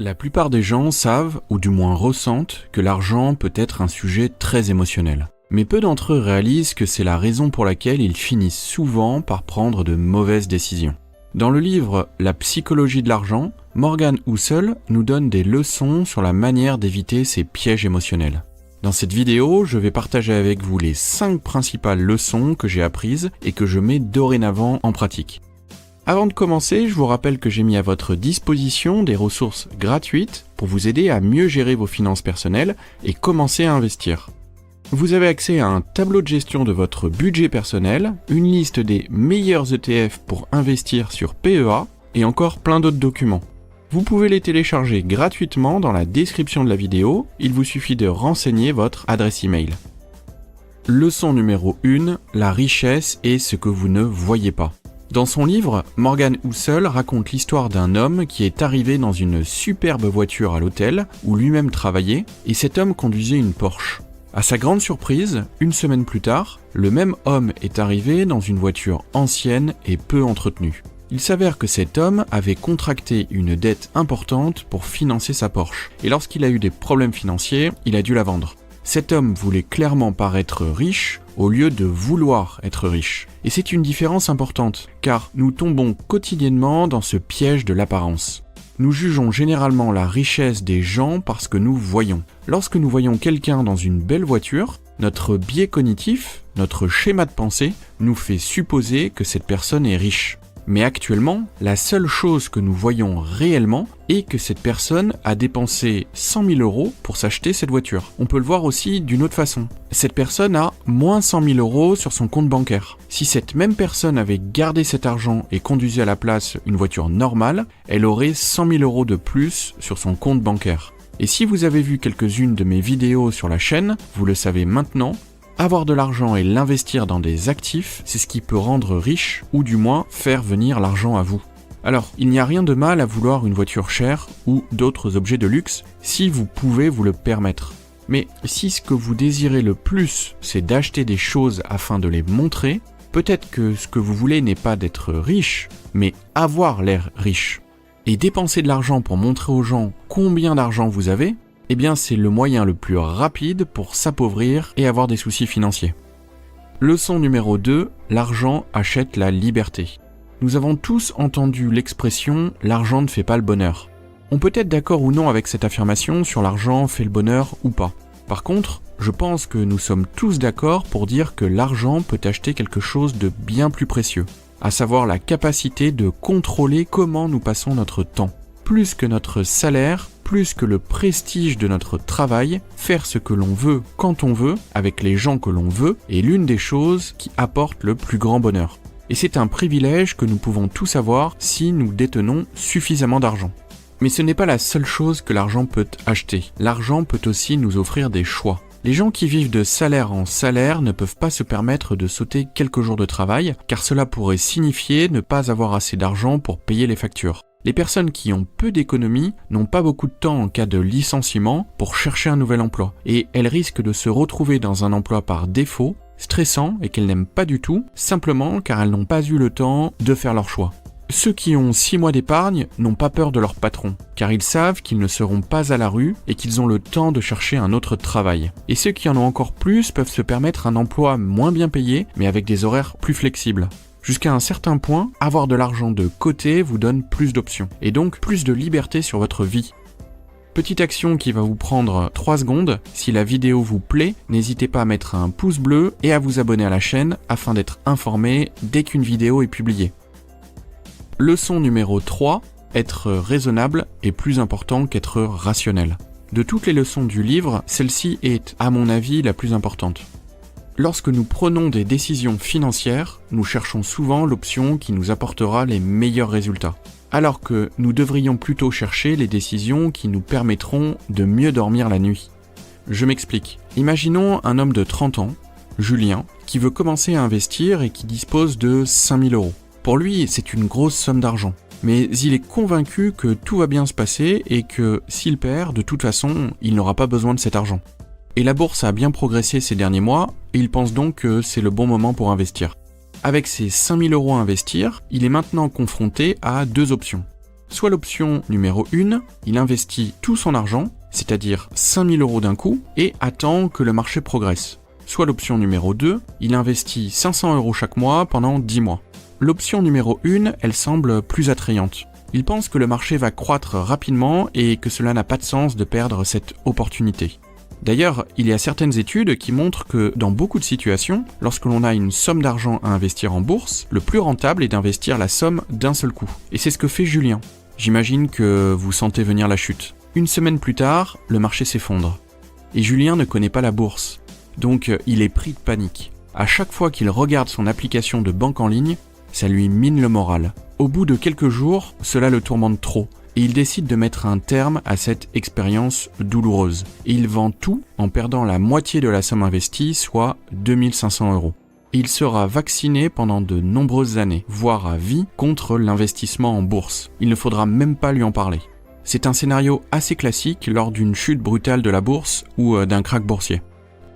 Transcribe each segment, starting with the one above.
La plupart des gens savent, ou du moins ressentent, que l'argent peut être un sujet très émotionnel. Mais peu d'entre eux réalisent que c'est la raison pour laquelle ils finissent souvent par prendre de mauvaises décisions. Dans le livre « La psychologie de l'argent », Morgan Housel nous donne des leçons sur la manière d'éviter ces pièges émotionnels. Dans cette vidéo, je vais partager avec vous les 5 principales leçons que j'ai apprises et que je mets dorénavant en pratique. Avant de commencer, je vous rappelle que j'ai mis à votre disposition des ressources gratuites pour vous aider à mieux gérer vos finances personnelles et commencer à investir. Vous avez accès à un tableau de gestion de votre budget personnel, une liste des meilleurs ETF pour investir sur PEA et encore plein d'autres documents. Vous pouvez les télécharger gratuitement dans la description de la vidéo, il vous suffit de renseigner votre adresse email. Leçon numéro 1, la richesse est ce que vous ne voyez pas. Dans son livre, Morgan Housel raconte l'histoire d'un homme qui est arrivé dans une superbe voiture à l'hôtel où lui-même travaillait et cet homme conduisait une Porsche. À sa grande surprise, une semaine plus tard, le même homme est arrivé dans une voiture ancienne et peu entretenue. Il s'avère que cet homme avait contracté une dette importante pour financer sa Porsche et lorsqu'il a eu des problèmes financiers, il a dû la vendre. Cet homme voulait clairement paraître riche au lieu de vouloir être riche. Et c'est une différence importante, car nous tombons quotidiennement dans ce piège de l'apparence. Nous jugeons généralement la richesse des gens parce que nous voyons. Lorsque nous voyons quelqu'un dans une belle voiture, notre biais cognitif, notre schéma de pensée, nous fait supposer que cette personne est riche. Mais actuellement, la seule chose que nous voyons réellement est que cette personne a dépensé 100 000 € pour s'acheter cette voiture. On peut le voir aussi d'une autre façon. Cette personne a moins 100 000 € sur son compte bancaire. Si cette même personne avait gardé cet argent et conduisait à la place une voiture normale, elle aurait 100 000 € de plus sur son compte bancaire. Et si vous avez vu quelques-unes de mes vidéos sur la chaîne, vous le savez maintenant, avoir de l'argent et l'investir dans des actifs, c'est ce qui peut rendre riche, ou du moins faire venir l'argent à vous. Alors, il n'y a rien de mal à vouloir une voiture chère ou d'autres objets de luxe, si vous pouvez vous le permettre. Mais si ce que vous désirez le plus, c'est d'acheter des choses afin de les montrer, peut-être que ce que vous voulez n'est pas d'être riche, mais avoir l'air riche. Et dépenser de l'argent pour montrer aux gens combien d'argent vous avez, eh bien c'est le moyen le plus rapide pour s'appauvrir et avoir des soucis financiers. Leçon numéro 2, l'argent achète la liberté. Nous avons tous entendu l'expression « l'argent ne fait pas le bonheur ». On peut être d'accord ou non avec cette affirmation sur l'argent fait le bonheur ou pas. Par contre, je pense que nous sommes tous d'accord pour dire que l'argent peut acheter quelque chose de bien plus précieux, à savoir la capacité de contrôler comment nous passons notre temps. Plus que notre salaire, plus que le prestige de notre travail, faire ce que l'on veut quand on veut, avec les gens que l'on veut, est l'une des choses qui apportent le plus grand bonheur. Et c'est un privilège que nous pouvons tous avoir si nous détenons suffisamment d'argent. Mais ce n'est pas la seule chose que l'argent peut acheter. L'argent peut aussi nous offrir des choix. Les gens qui vivent de salaire en salaire ne peuvent pas se permettre de sauter quelques jours de travail, car cela pourrait signifier ne pas avoir assez d'argent pour payer les factures. Les personnes qui ont peu d'économies n'ont pas beaucoup de temps en cas de licenciement pour chercher un nouvel emploi, et elles risquent de se retrouver dans un emploi par défaut, stressant et qu'elles n'aiment pas du tout, simplement car elles n'ont pas eu le temps de faire leur choix. Ceux qui ont 6 mois d'épargne n'ont pas peur de leur patron, car ils savent qu'ils ne seront pas à la rue et qu'ils ont le temps de chercher un autre travail. Et ceux qui en ont encore plus peuvent se permettre un emploi moins bien payé, mais avec des horaires plus flexibles. Jusqu'à un certain point, avoir de l'argent de côté vous donne plus d'options, et donc plus de liberté sur votre vie. Petite action qui va vous prendre 3 secondes, si la vidéo vous plaît, n'hésitez pas à mettre un pouce bleu et à vous abonner à la chaîne afin d'être informé dès qu'une vidéo est publiée. Leçon numéro 3, être raisonnable est plus important qu'être rationnel. De toutes les leçons du livre, celle-ci est, à mon avis, la plus importante. Lorsque nous prenons des décisions financières, nous cherchons souvent l'option qui nous apportera les meilleurs résultats. Alors que nous devrions plutôt chercher les décisions qui nous permettront de mieux dormir la nuit. Je m'explique. Imaginons un homme de 30 ans, Julien, qui veut commencer à investir et qui dispose de 5 000 €. Pour lui, c'est une grosse somme d'argent. Mais il est convaincu que tout va bien se passer et que s'il perd, de toute façon, il n'aura pas besoin de cet argent. Et la bourse a bien progressé ces derniers mois, et il pense donc que c'est le bon moment pour investir. Avec ses 5 000 € à investir, il est maintenant confronté à 2 options. Soit l'option numéro 1, il investit tout son argent, c'est-à-dire 5 000 € d'un coup, et attend que le marché progresse. Soit l'option numéro 2, il investit 500 € chaque mois pendant 10 mois. L'option numéro 1, elle semble plus attrayante. Il pense que le marché va croître rapidement et que cela n'a pas de sens de perdre cette opportunité. D'ailleurs, il y a certaines études qui montrent que dans beaucoup de situations, lorsque l'on a une somme d'argent à investir en bourse, le plus rentable est d'investir la somme d'un seul coup. Et c'est ce que fait Julien. J'imagine que vous sentez venir la chute. Une semaine plus tard, le marché s'effondre. Et Julien ne connaît pas la bourse. Donc il est pris de panique. À chaque fois qu'il regarde son application de banque en ligne, ça lui mine le moral. Au bout de quelques jours, cela le tourmente trop. Et il décide de mettre un terme à cette expérience douloureuse. Et il vend tout en perdant la moitié de la somme investie, soit 2500 €. Et il sera vacciné pendant de nombreuses années, voire à vie, contre l'investissement en bourse. Il ne faudra même pas lui en parler. C'est un scénario assez classique lors d'une chute brutale de la bourse ou d'un krach boursier.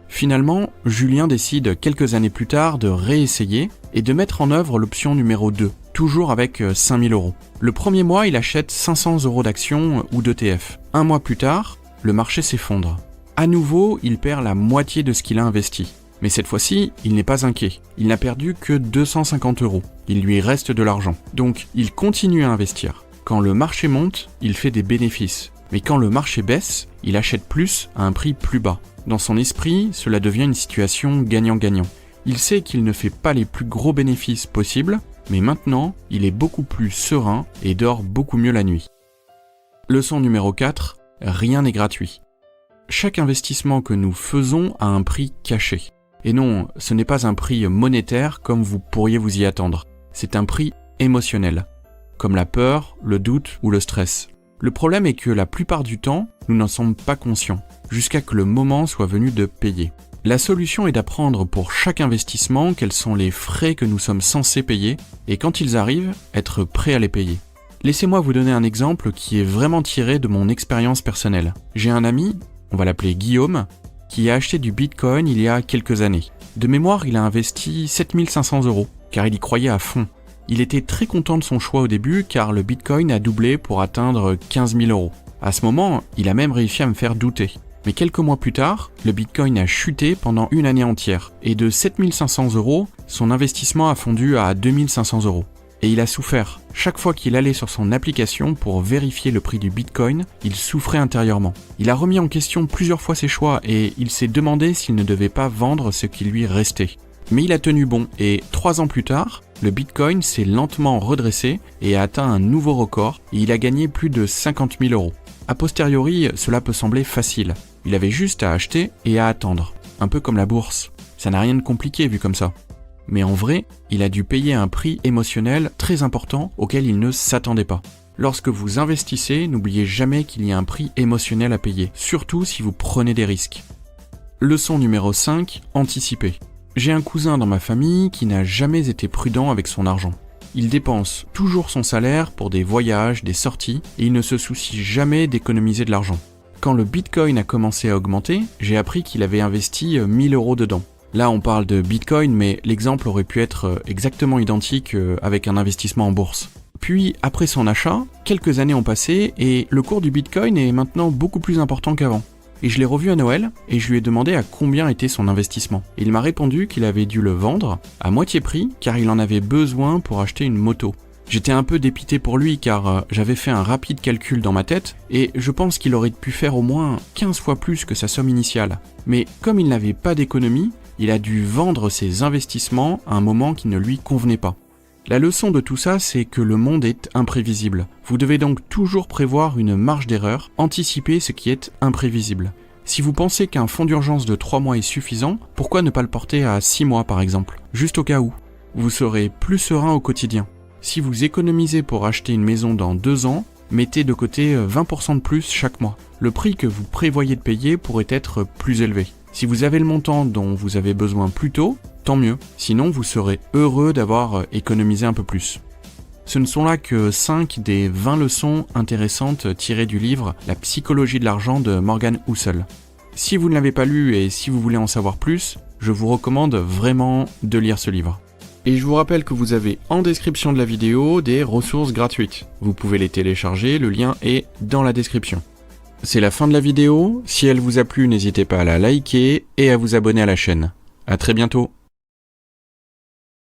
Finalement, Julien décide quelques années plus tard de réessayer et de mettre en œuvre l'option numéro 2, toujours avec 5 000 €. Le premier mois, il achète 500 € d'actions ou d'ETF. Un mois plus tard, le marché s'effondre. À nouveau, il perd la moitié de ce qu'il a investi. Mais cette fois-ci, il n'est pas inquiet. Il n'a perdu que 250 €. Il lui reste de l'argent. Donc, il continue à investir. Quand le marché monte, il fait des bénéfices. Mais quand le marché baisse, il achète plus à un prix plus bas. Dans son esprit, cela devient une situation gagnant-gagnant. Il sait qu'il ne fait pas les plus gros bénéfices possibles, mais maintenant, il est beaucoup plus serein et dort beaucoup mieux la nuit. Leçon numéro 4, rien n'est gratuit. Chaque investissement que nous faisons a un prix caché. Et non, ce n'est pas un prix monétaire comme vous pourriez vous y attendre. C'est un prix émotionnel, comme la peur, le doute ou le stress. Le problème est que la plupart du temps, nous n'en sommes pas conscients, jusqu'à que le moment soit venu de payer. La solution est d'apprendre pour chaque investissement quels sont les frais que nous sommes censés payer, et quand ils arrivent, être prêt à les payer. Laissez-moi vous donner un exemple qui est vraiment tiré de mon expérience personnelle. J'ai un ami, on va l'appeler Guillaume, qui a acheté du Bitcoin il y a quelques années. De mémoire, il a investi 7 500 €, car il y croyait à fond. Il était très content de son choix au début car le Bitcoin a doublé pour atteindre 15 000 €. À ce moment, il a même réussi à me faire douter. Mais quelques mois plus tard, le Bitcoin a chuté pendant une année entière. Et de 7 500 €, son investissement a fondu à 2 500 €. Et il a souffert. Chaque fois qu'il allait sur son application pour vérifier le prix du Bitcoin, il souffrait intérieurement. Il a remis en question plusieurs fois ses choix et il s'est demandé s'il ne devait pas vendre ce qui lui restait. Mais il a tenu bon et 3 ans plus tard, le Bitcoin s'est lentement redressé et a atteint un nouveau record et il a gagné plus de 50 000 €. A posteriori, cela peut sembler facile. Il avait juste à acheter et à attendre. Un peu comme la bourse. Ça n'a rien de compliqué vu comme ça. Mais en vrai, il a dû payer un prix émotionnel très important auquel il ne s'attendait pas. Lorsque vous investissez, n'oubliez jamais qu'il y a un prix émotionnel à payer, surtout si vous prenez des risques. Leçon numéro 5, anticiper. J'ai un cousin dans ma famille qui n'a jamais été prudent avec son argent. Il dépense toujours son salaire pour des voyages, des sorties, et il ne se soucie jamais d'économiser de l'argent. Quand le Bitcoin a commencé à augmenter, j'ai appris qu'il avait investi 1 000 € dedans. Là, on parle de Bitcoin, mais l'exemple aurait pu être exactement identique avec un investissement en bourse. Puis, après son achat, quelques années ont passé et le cours du Bitcoin est maintenant beaucoup plus important qu'avant. Et je l'ai revu à Noël et je lui ai demandé à combien était son investissement. Et il m'a répondu qu'il avait dû le vendre à moitié prix car il en avait besoin pour acheter une moto. J'étais un peu dépité pour lui car j'avais fait un rapide calcul dans ma tête et je pense qu'il aurait pu faire au moins 15 fois plus que sa somme initiale. Mais comme il n'avait pas d'économie, il a dû vendre ses investissements à un moment qui ne lui convenait pas. La leçon de tout ça, c'est que le monde est imprévisible. Vous devez donc toujours prévoir une marge d'erreur, anticiper ce qui est imprévisible. Si vous pensez qu'un fonds d'urgence de 3 mois est suffisant, pourquoi ne pas le porter à 6 mois par exemple, juste au cas où? Vous serez plus serein au quotidien. Si vous économisez pour acheter une maison dans 2 ans, mettez de côté 20% de plus chaque mois. Le prix que vous prévoyez de payer pourrait être plus élevé. Si vous avez le montant dont vous avez besoin plus tôt, tant mieux. Sinon, vous serez heureux d'avoir économisé un peu plus. Ce ne sont là que 5 des 20 leçons intéressantes tirées du livre La psychologie de l'argent de Morgan Housel. Si vous ne l'avez pas lu et si vous voulez en savoir plus, je vous recommande vraiment de lire ce livre. Et je vous rappelle que vous avez en description de la vidéo des ressources gratuites. Vous pouvez les télécharger, le lien est dans la description. C'est la fin de la vidéo, si elle vous a plu n'hésitez pas à la liker et à vous abonner à la chaîne. À très bientôt.